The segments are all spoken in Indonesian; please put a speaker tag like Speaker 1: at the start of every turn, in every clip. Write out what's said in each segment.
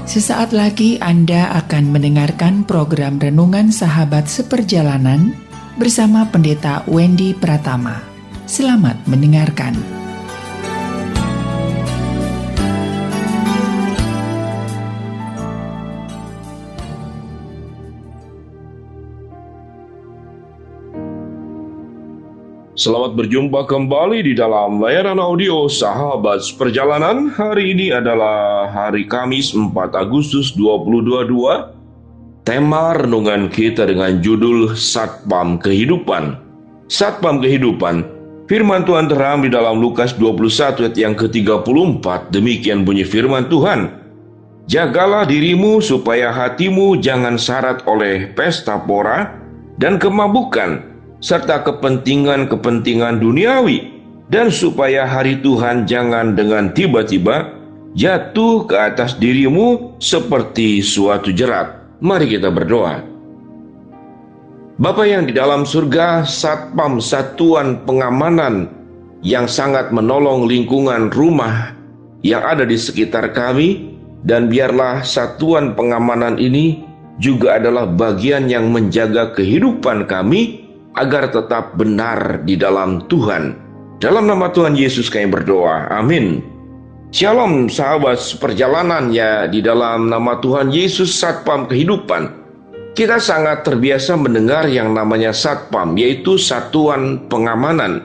Speaker 1: Sesaat lagi Anda akan mendengarkan program Renungan Sahabat Seperjalanan bersama Pendeta Wendy Pratama. Selamat mendengarkan.
Speaker 2: Selamat berjumpa kembali di dalam layanan audio Sahabat Seperjalanan. Hari ini adalah hari Kamis 4 Agustus 2022. Tema renungan kita dengan judul Satpam Kehidupan. Satpam Kehidupan. Firman Tuhan terambil dalam Lukas 21 ayat yang ke-34. Demikian bunyi firman Tuhan. Jagalah dirimu supaya hatimu jangan syarat oleh pesta pora dan kemabukan, serta kepentingan-kepentingan duniawi, dan supaya hari Tuhan jangan dengan tiba-tiba jatuh ke atas dirimu seperti suatu jerat. Mari kita berdoa. Bapa yang di dalam surga, Satpam, satuan pengamanan yang sangat menolong lingkungan rumah yang ada di sekitar kami, dan biarlah satuan pengamanan ini juga adalah bagian yang menjaga kehidupan kami agar tetap benar di dalam Tuhan. Dalam nama Tuhan Yesus kami berdoa. Amin. Shalom sahabat seperjalanan, ya, di dalam nama Tuhan Yesus Satpam Kehidupan. Kita sangat terbiasa mendengar yang namanya Satpam, yaitu satuan pengamanan.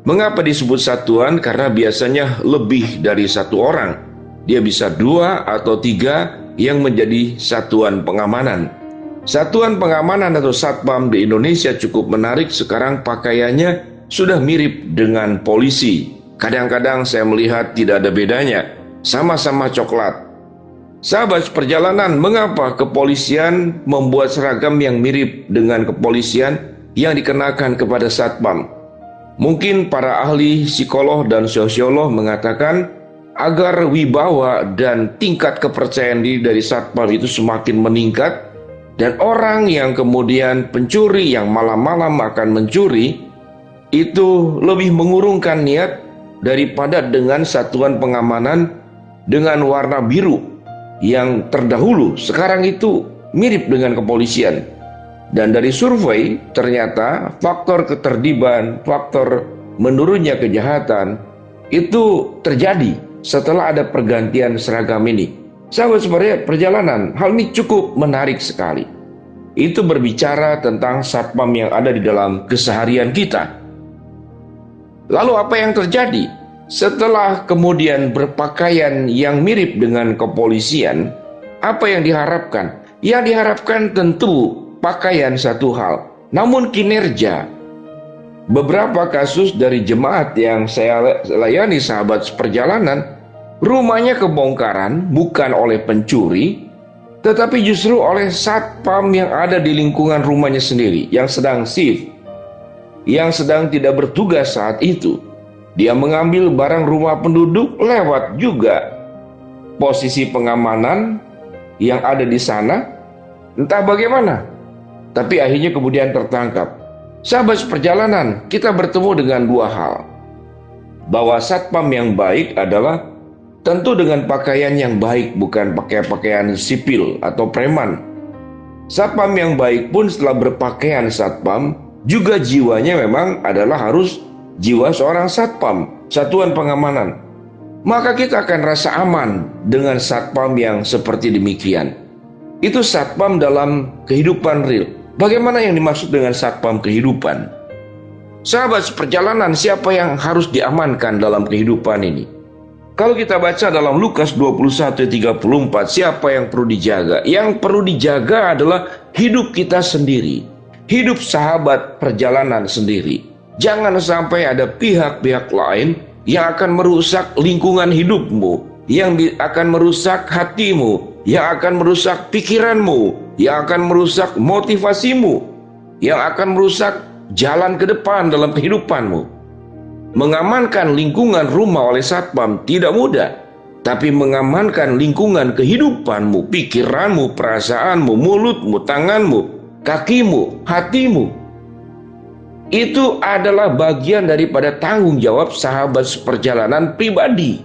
Speaker 2: Mengapa disebut satuan? Karena biasanya lebih dari satu orang. Dia bisa 2 atau 3 yang menjadi satuan pengamanan. Satuan pengamanan atau Satpam di Indonesia cukup menarik. Sekarang pakaiannya sudah mirip dengan polisi. Kadang-kadang saya melihat tidak ada bedanya, sama-sama coklat. Sahabat perjalanan, mengapa kepolisian membuat seragam yang mirip dengan kepolisian yang dikenakan kepada Satpam? Mungkin para ahli psikolog dan sosiolog mengatakan agar wibawa dan tingkat kepercayaan diri dari Satpam itu semakin meningkat, dan orang yang kemudian pencuri, yang malam-malam akan mencuri, itu lebih mengurungkan niat daripada dengan satuan pengamanan dengan warna biru yang terdahulu. Sekarang itu mirip dengan kepolisian. Dan dari survei ternyata faktor ketertiban, faktor menurunnya kejahatan itu terjadi setelah ada pergantian seragam ini. Sahabat perjalanan, hal ini cukup menarik sekali. Itu berbicara tentang Satpam yang ada di dalam keseharian kita. Lalu apa yang terjadi? Setelah kemudian berpakaian yang mirip dengan kepolisian, apa yang diharapkan? Yang diharapkan tentu pakaian satu hal, namun kinerja. Beberapa kasus dari jemaat yang saya layani sahabat seperjalanan, rumahnya kebongkaran bukan oleh pencuri, tetapi justru oleh Satpam yang ada di lingkungan rumahnya sendiri, yang sedang shift, yang sedang tidak bertugas saat itu. Dia mengambil barang rumah penduduk lewat juga posisi pengamanan yang ada di sana, entah bagaimana, tapi akhirnya kemudian tertangkap. Sahabat perjalanan, kita bertemu dengan dua hal. Bahwa Satpam yang baik adalah tentu dengan pakaian yang baik, bukan pakai pakaian sipil atau preman. Satpam yang baik pun setelah berpakaian Satpam, juga jiwanya memang adalah harus jiwa seorang Satpam, satuan pengamanan. Maka kita akan rasa aman dengan Satpam yang seperti demikian. Itu Satpam dalam kehidupan real. Bagaimana yang dimaksud dengan Satpam kehidupan? Sahabat seperjalanan, siapa yang harus diamankan dalam kehidupan ini? Kalau kita baca dalam Lukas 21:34, siapa yang perlu dijaga? Yang perlu dijaga adalah hidup kita sendiri, hidup sahabat perjalanan sendiri. Jangan sampai ada pihak-pihak lain yang akan merusak lingkungan hidupmu, yang akan merusak hatimu, yang akan merusak pikiranmu, yang akan merusak motivasimu, yang akan merusak jalan ke depan dalam kehidupanmu. Mengamankan lingkungan rumah oleh Satpam tidak mudah, tapi mengamankan lingkungan kehidupanmu, pikiranmu, perasaanmu, mulutmu, tanganmu, kakimu, hatimu, itu adalah bagian daripada tanggung jawab sahabat seperjalanan pribadi.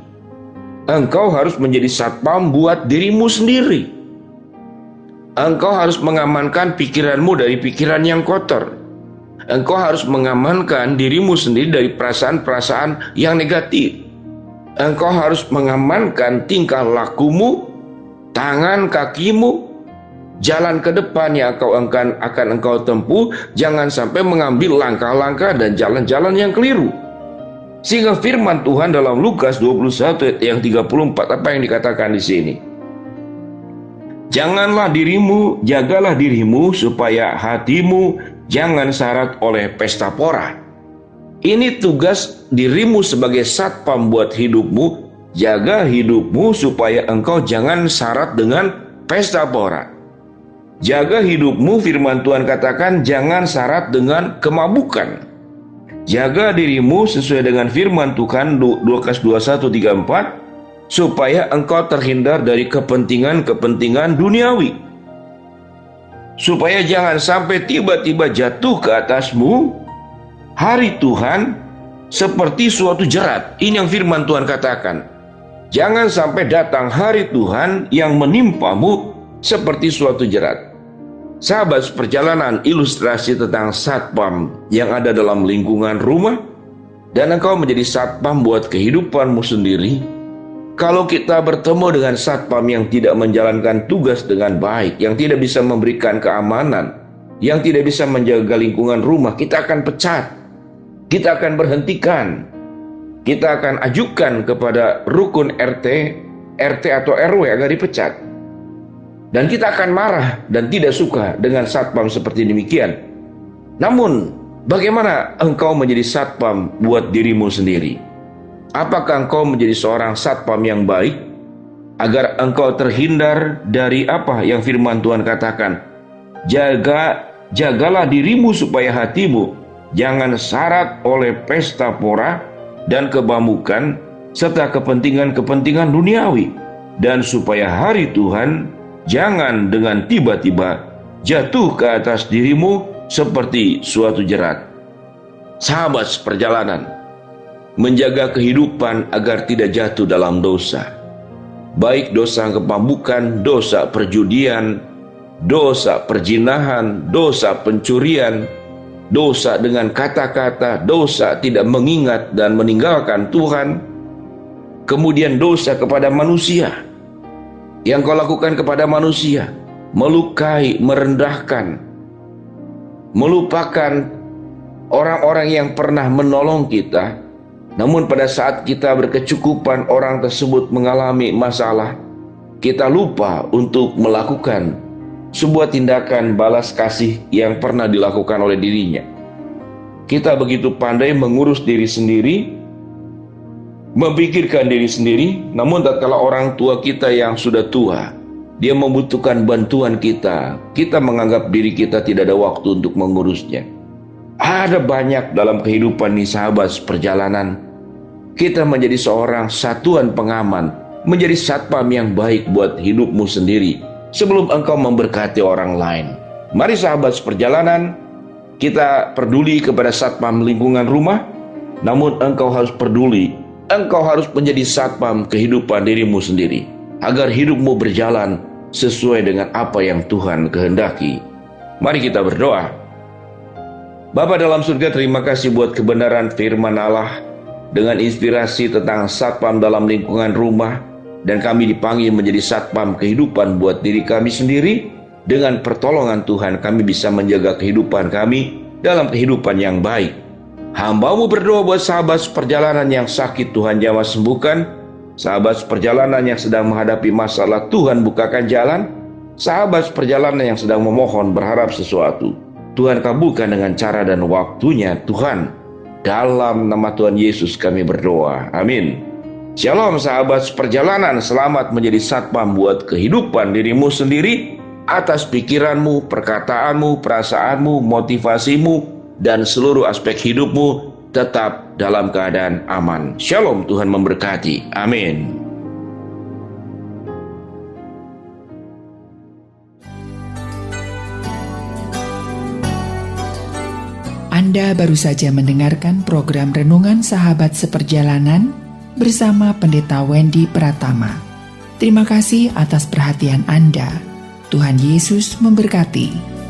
Speaker 2: Engkau harus menjadi satpam buat dirimu sendiri. Engkau harus mengamankan pikiranmu dari pikiran yang kotor. Engkau harus mengamankan dirimu sendiri dari perasaan-perasaan yang negatif. Engkau harus mengamankan tingkah lakumu, tangan kakimu, jalan ke depan yang akan engkau tempuh. Jangan sampai mengambil langkah-langkah dan jalan-jalan yang keliru. Sehingga firman Tuhan dalam Lukas 21 ayat yang 34, apa yang dikatakan di sini? Jagalah dirimu supaya hatimu jangan syarat oleh pesta pora. Ini tugas dirimu sebagai satpam buat hidupmu. Jaga hidupmu supaya engkau jangan syarat dengan pesta pora. Jaga hidupmu, firman Tuhan katakan, jangan syarat dengan kemabukan. Jaga dirimu sesuai dengan firman Tuhan Lukas 21:34, supaya engkau terhindar dari kepentingan-kepentingan duniawi. Supaya jangan sampai tiba-tiba jatuh ke atasmu hari Tuhan seperti suatu jerat. Ini yang firman Tuhan katakan. Jangan sampai datang hari Tuhan yang menimpamu seperti suatu jerat. Sahabat seperjalanan, ilustrasi tentang satpam yang ada dalam lingkungan rumah, dan engkau menjadi satpam buat kehidupanmu sendiri. Kalau kita bertemu dengan satpam yang tidak menjalankan tugas dengan baik, yang tidak bisa memberikan keamanan, yang tidak bisa menjaga lingkungan rumah, kita akan pecat, kita akan berhentikan, kita akan ajukan kepada rukun RT atau RW agar dipecat. Dan kita akan marah dan tidak suka dengan satpam seperti demikian. Namun, bagaimana engkau menjadi satpam buat dirimu sendiri? Apakah engkau menjadi seorang satpam yang baik agar engkau terhindar dari apa yang firman Tuhan katakan? Jagalah dirimu supaya hatimu jangan syarat oleh pesta pora dan kebamukan serta kepentingan-kepentingan duniawi, dan supaya hari Tuhan jangan dengan tiba-tiba jatuh ke atas dirimu seperti suatu jerat. Sahabat seperjalanan, menjaga kehidupan agar tidak jatuh dalam dosa, baik dosa kemabukkan, dosa perjudian, dosa perzinahan, dosa pencurian, dosa dengan kata-kata, dosa tidak mengingat dan meninggalkan Tuhan, kemudian dosa kepada manusia. Yang kau lakukan kepada manusia, melukai, merendahkan, melupakan orang-orang yang pernah menolong kita. Namun pada saat kita berkecukupan, orang tersebut mengalami masalah, kita lupa untuk melakukan sebuah tindakan balas kasih yang pernah dilakukan oleh dirinya. Kita begitu pandai mengurus diri sendiri, memikirkan diri sendiri, namun tatkala orang tua kita yang sudah tua, dia membutuhkan bantuan kita menganggap diri kita tidak ada waktu untuk mengurusnya. Ada banyak dalam kehidupan ini, sahabat perjalanan, kita menjadi seorang satuan pengaman, menjadi satpam yang baik buat hidupmu sendiri sebelum engkau memberkati orang lain. Mari sahabat perjalanan, kita peduli kepada satpam lingkungan rumah, namun engkau harus peduli, engkau harus menjadi satpam kehidupan dirimu sendiri, agar hidupmu berjalan sesuai dengan apa yang Tuhan kehendaki. Mari kita berdoa. Bapa dalam surga, terima kasih buat kebenaran firman Allah dengan inspirasi tentang satpam dalam lingkungan rumah, dan kami dipanggil menjadi satpam kehidupan buat diri kami sendiri. Dengan pertolongan Tuhan, kami bisa menjaga kehidupan kami dalam kehidupan yang baik. Hamba-Mu berdoa buat sahabat seperjalanan yang sakit, Tuhan jamah sembuhkan. Sahabat seperjalanan yang sedang menghadapi masalah, Tuhan bukakan jalan. Sahabat seperjalanan yang sedang memohon, berharap sesuatu, Tuhan kabulkan dengan cara dan waktunya, Tuhan. Dalam nama Tuhan Yesus kami berdoa, amin. Shalom sahabat seperjalanan, selamat menjadi satpam buat kehidupan dirimu sendiri, atas pikiranmu, perkataanmu, perasaanmu, motivasimu, dan seluruh aspek hidupmu tetap dalam keadaan aman. Shalom, Tuhan memberkati. Amin.
Speaker 1: Anda baru saja mendengarkan program Renungan Sahabat Seperjalanan bersama Pendeta Wendy Pratama. Terima kasih atas perhatian Anda. Tuhan Yesus memberkati.